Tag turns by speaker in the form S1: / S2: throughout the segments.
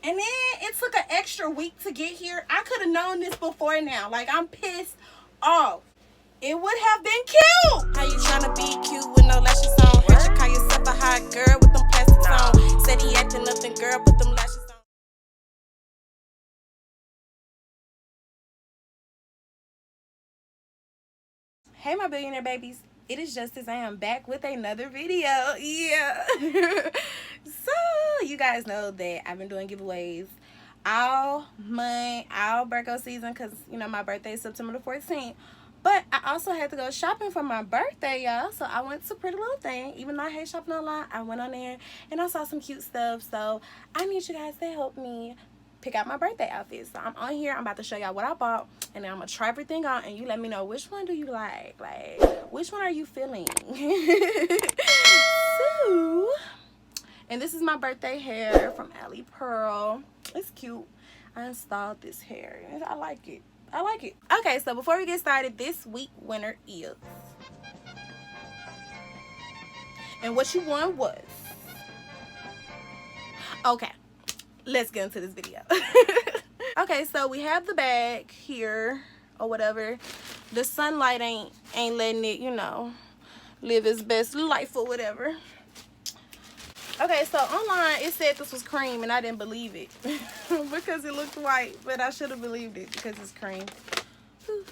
S1: And then it took an extra week to get here. I could have known this before now. Like, I'm pissed off. It would have been cute.
S2: How you tryna be cute with no lashes on? Heard you call yourself a hot girl with them plastics on. Said he acting up and girl put them lashes on.
S1: Hey, my billionaire babies. It is Justus. I am back with another video. Yeah. So, you guys know that I've been doing giveaways all month, all Virgo season, because, you know, my birthday is September the 14th. But I also had to go shopping for my birthday, y'all. So I went to Pretty Little Thing. Even though I hate shopping online, I went on there and I saw some cute stuff. So I need you guys to help me pick out my birthday outfit. So I'm on here. I'm about to show y'all what I bought. And then I'm going to try everything on. And you let me know which one do you like. Like, which one are you feeling? So, and this is my birthday hair from Alley Pearl. It's cute. I installed this hair. I like it. I like it. Okay, so before we get started, this week winner is, and what you won was, okay, let's get into this video. Okay, so we have the bag here or whatever. The sunlight ain't letting it, you know, live its best life or whatever. Okay, so online it said this was cream and I didn't believe it because it looked white, but I should have believed it because it's cream. Whew.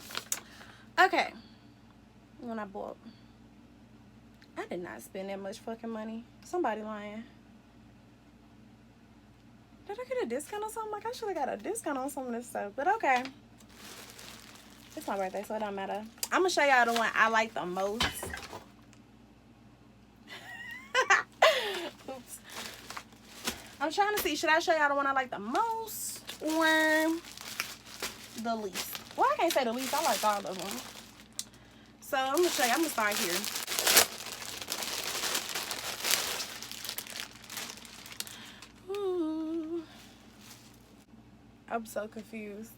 S1: Okay, when I bought, I did not spend that much fucking money. Somebody lying. Did I get a discount or something? Like, I should have got a discount on some of this stuff, but okay. It's my birthday, so it don't matter. I'm gonna show y'all the one I like the most. Oops. I'm trying to see, should I show y'all the one I like the most or the least? Well, I can't say the least. I like all of them. So I'm gonna show you. I'm gonna start here. Ooh. I'm so confused.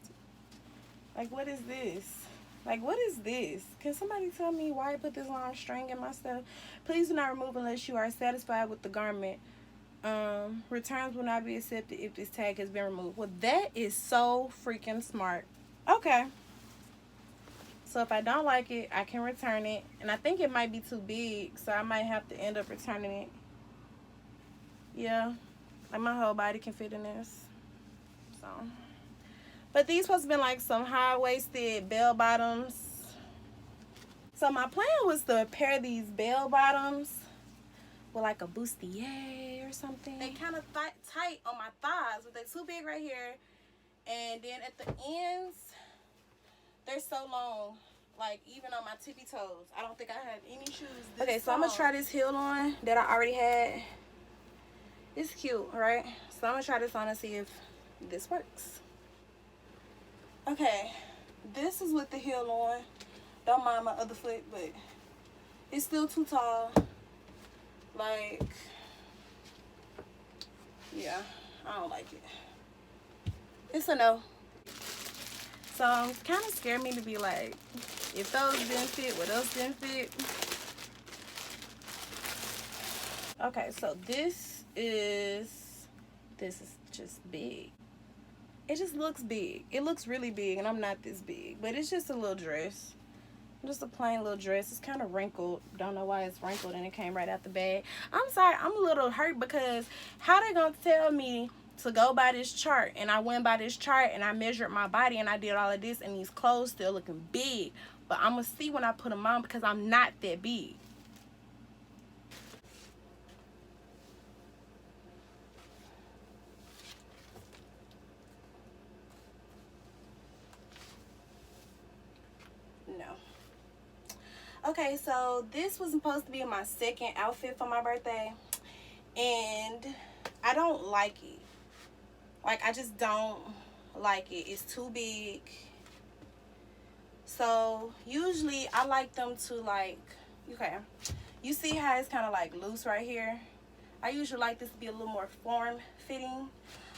S1: Like, what is this? Like, what is this? Can somebody tell me why I put this long string in my stuff? Please do not remove unless you are satisfied with the garment. Returns will not be accepted if this tag has been removed. Well, that is so freaking smart. Okay. So if I don't like it, I can return it. And I think it might be too big, so I might have to end up returning it. Yeah. Like, my whole body can fit in this. So. But these supposed to be like some high-waisted bell bottoms. So my plan was to pair these bell bottoms with like a bustier or something. They kind of tight on my thighs, but they're too big right here. And then at the ends, they're so long, like even on my tippy toes. I don't think I have any shoes this Okay, so I'm gonna try this heel on that I already had. It's cute, right? So I'm gonna try this on and see if this works. Okay, this is with the heel on. Don't mind my other foot, but it's still too tall. Like, yeah, I don't like it. It's a no. So it's kind of scared me to be like, if those didn't fit, what else didn't fit? Okay, so this is just big. It just looks big. It looks really big, and I'm not this big, but it's just a little dress. Just a plain little dress. It's kind of wrinkled. Don't know why it's wrinkled and it came right out the bag. I'm sorry. I'm a little hurt because how they gonna tell me to go by this chart? And I went by this chart and I measured my body and I did all of this and these clothes still looking big. But I'm gonna see when I put them on because I'm not that big. No. Okay, so this was supposed to be my second outfit for my birthday, and I don't like it. Like, I just don't like it. It's too big. So usually I like them to, like, okay, you see how it's kind of like loose right here? I usually like this to be a little more form fitting.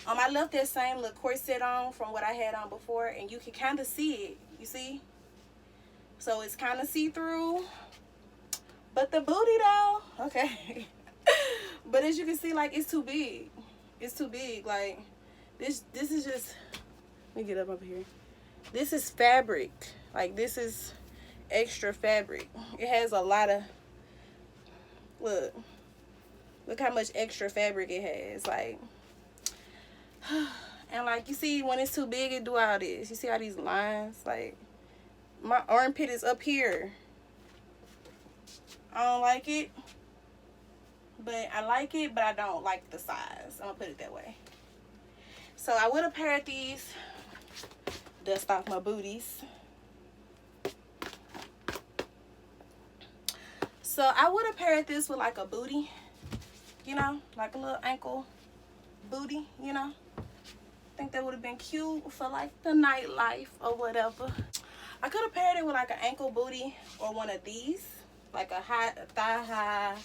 S1: I left that same little corset on from what I had on before, and you can kind of see it. You see? So it's kind of see-through, but the booty though, okay. But as you can see, like, it's too big. It's too big. Like, This is just, let me get up over here. This is fabric. Like, this is extra fabric. It has a lot of, look how much extra fabric it has. Like, and like, you see when it's too big, it do all this. You see all these lines? Like, my armpit is up here. I don't like it, but I like it, but I don't like the size. I'm gonna put it that way. So I would have paired these, dust off my booties. So I would have paired this with like a booty, you know, like a little ankle booty, you know. I think that would have been cute for like the nightlife or whatever. I could have paired it with like an ankle booty or one of these, like a thigh-high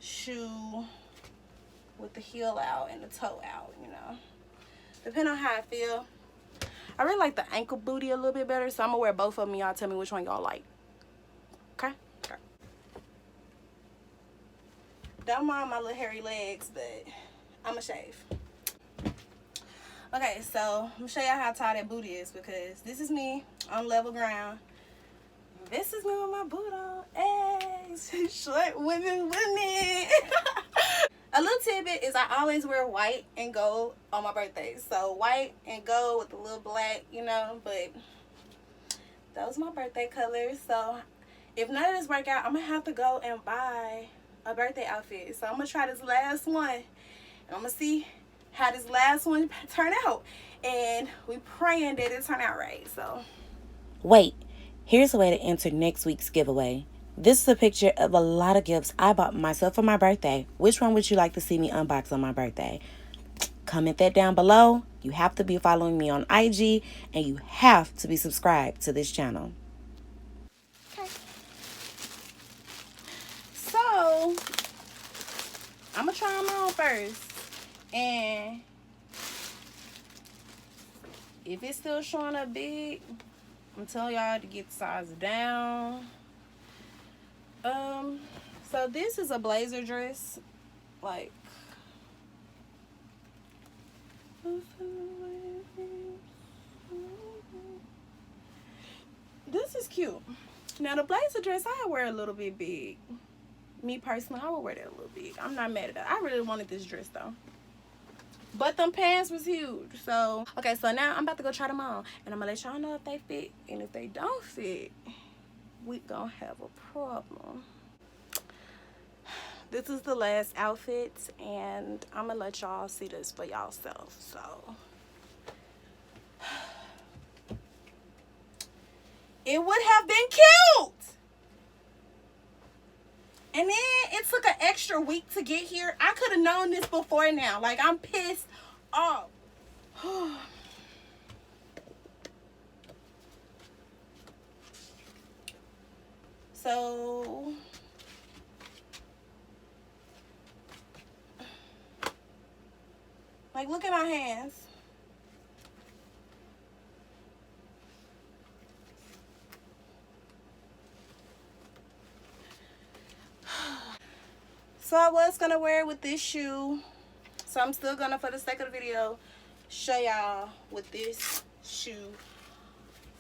S1: shoe with the heel out and the toe out, you know. Depending on how I feel. I really like the ankle booty a little bit better, so I'm gonna wear both of them. Y'all tell me which one y'all like. Okay? Okay. Don't mind my little hairy legs, but I'm gonna shave. Okay, so I'm gonna show y'all how tall that booty is, because this is me on level ground. This is me with my boot on. Hey, short women with me. A little tidbit is I always wear white and gold on my birthday. So white and gold with a little black, you know, but those are my birthday colors. So if none of this work out, I'm gonna have to go and buy a birthday outfit. So I'm gonna try this last one, and I'm gonna see how this last one turn out. And we praying that it turn out right. So
S2: wait, here's a way to enter next week's giveaway. This is a picture of a lot of gifts I bought myself for my birthday. Which one would you like to see me unbox on my birthday? Comment that down below. You have to be following me on IG, and you have to be subscribed to this channel.
S1: okay. So I'm gonna try them on first, and if it's still showing up big, I'm telling y'all to get the size down. So this is a blazer dress, like, this is cute. Now the blazer dress I wear a little bit big. Me personally, I would wear that a little big. I'm not mad at that. I really wanted this dress though, but them pants was huge. So okay, so now I'm about to go try them on, and I'm gonna let y'all know if they fit, and if they don't fit, we gonna have a problem. This is the last outfit, and I'm gonna let y'all see this for y'allself. So it would have been cute, and then it took an extra week to get here. I could have known this before now. Like, I'm pissed off. So like, look at my hands. So I was gonna wear it with this shoe, so I'm still gonna, for the sake of the video, show y'all with this shoe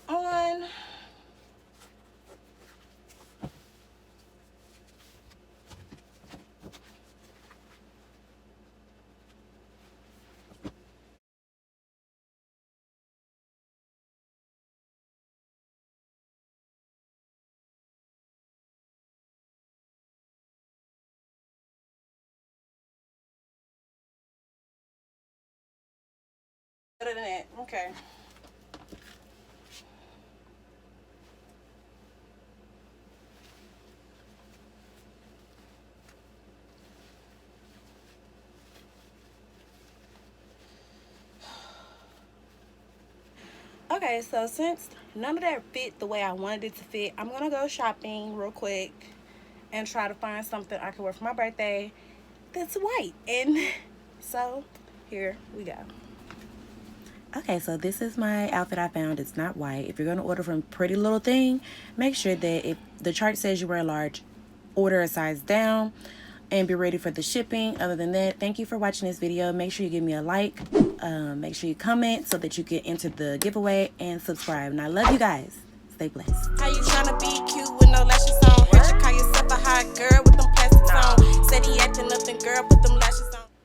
S1: on. Better than that. Okay. Okay, so since none of that fit the way I wanted it to fit, I'm gonna go shopping real quick and try to find something I can wear for my birthday that's white. And so here we go.
S2: Okay, so this is my outfit I found. It's not white. If you're going to order from Pretty Little Thing, make sure that if the chart says you wear a large, order a size down. and be ready for the shipping. Other than that, thank you for watching this video. Make sure you give me a like, make sure you comment so that you get into the giveaway, and subscribe. And I love you guys. Stay blessed.
S1: How you tryna be cute with no lashes on? Heard you call yourself a hot girl with them plastics on. Said he acting up, then girl put them